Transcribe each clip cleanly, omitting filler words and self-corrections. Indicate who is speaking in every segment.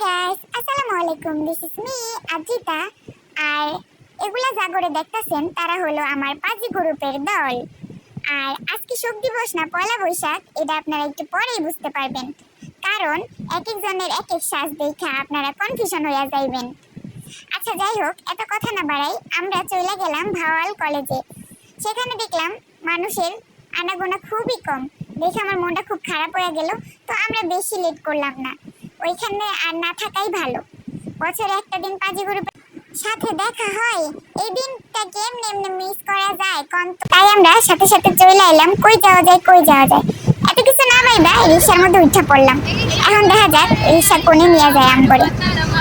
Speaker 1: Guys, আসসালামু আলাইকুম। This is me Ajita. আর এগুলা জাগরে দেখতাছেন তারা হলো আমার পাজি গ্রুপের দল। আর আজকে শোক দিবস না পয়লা বৈশাখ, এটা আপনারা একটু পরেই বুঝতে পারবেন, কারণ এক একজনের এক এক সাজ দেখা আপনারা কনফিউশন হয়ে যাইবেন। আচ্ছা যাই হোক, এত কথা না বাড়াই, আমরা চলে গেলাম ভাওয়াল কলেজে। সেখানে দেখলাম মানুষের আনাগোনা খুবই কম, দেখে আমার মনটা খুব খারাপ হয়ে গেল। তো আমরা বেশি লেট করলাম না, ওইখানে আর না থাকাই ভালো। বছরে একটা দিন পাজি গ্রুপের সাথে দেখা হয়, এই দিনটা কেমনে এমনি মিস করা যায় কোন? তাই আমরা সাথে সাথে চলে এলাম কই যাওয়া যায়। এত কিছু না ভাইবা রিক্সার মধ্যে উঠে পড়লাম। এখন দেখা যাক রিক্সা কোনে নিয়ে যায় আম করে।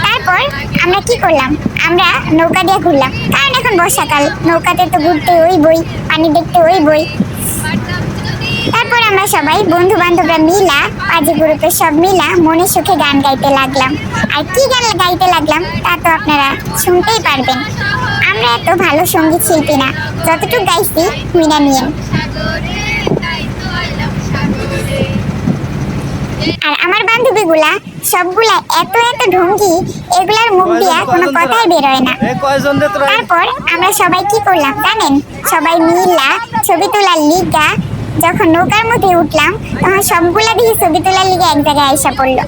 Speaker 1: তারপর আমরা কি করলাম, আমরা নৌকা দিয়ে ঘুরলাম, কারণ এখন বর্ষাকাল, নৌকাতে তো ঘুরতে ওই বই, পানি দেখতে ওই বই। তারপর আমরা সবাই বন্ধু বান্ধবরা মিলা, পাজি গ্রুপের সব মিলা মনে সুখে গান গাইতে লাগলাম। আর কি গান গাইতে লাগলাম তা তো আপনারা শুনতেই পারবেন। আমরা এত ভালো সঙ্গীত শিল্পী না, যতটুকু গাইছি মিনা নিয়েন। আর আমার বান্ধবীগুলা সবগুলা এত এত ঢঙ্গি, এগুলার মুখ দিয়া কোনো কথাই বেরোয় না। তারপর আমরা সবাই কি করলাম জানেন, সবাই মিলা ছবি তোলার লিগা যখন নৌকার মধ্যে উঠলাম, তখন সবগুলা দেখি ছবি তোলার লিগে এক জায়গায় আইসা পড়লো।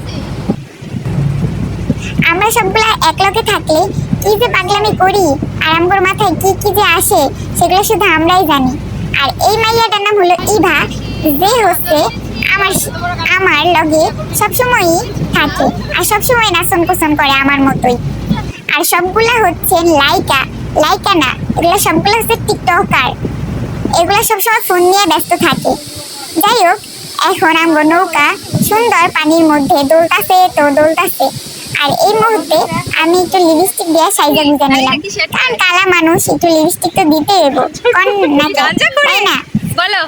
Speaker 1: আমরা সবগুলা একলগে থাকলে কি যে পাগলামি করি, আর আমার মাথায় কি কি যে আসে, সেগুলো শুধু আমরাই জানি। আর এই মাইয়াটার নাম হলো ইভা, যে হচ্ছে আমার লগে সবসময়ই থাকে আর সবসময় নাচন কুচন করে আমার মতোই। আর সবগুলা হচ্ছে লাইকা না, এগুলো সবগুলো হচ্ছে টিকটকার। এগুলো সবসময় ফোন নিয়ে ব্যস্ত থাকে। যাই হোক, এখন আমার নৌকা সুন্দর পানির মধ্যে দোলতাছে। আর এই মুহূর্তে আমি একটু লিপস্টিক দিয়ে সাইজা গুজা নিলাম, কারণ কালা মানুষ একটু লিপস্টিক তো দিতে দেবো, তাই না?
Speaker 2: বলো।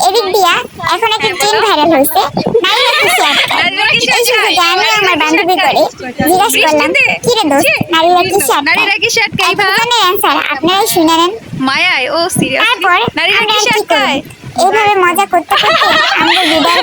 Speaker 1: এদিক দিয়া এখন একটা ট্রেন ভাইরাল হয়েছে, আমি আমার বান্ধবী করে জিজ্ঞাসা করলাম, কি রে দোস্ত, নারীরা কি শার্ট অ্যান্সার আপনারাই শুনে নেন।
Speaker 2: মায়ায় ও সিরিয়াসলি
Speaker 1: তারপর আমরা কি করি, এইভাবে মজা করতে করতে আমাদের বিদায়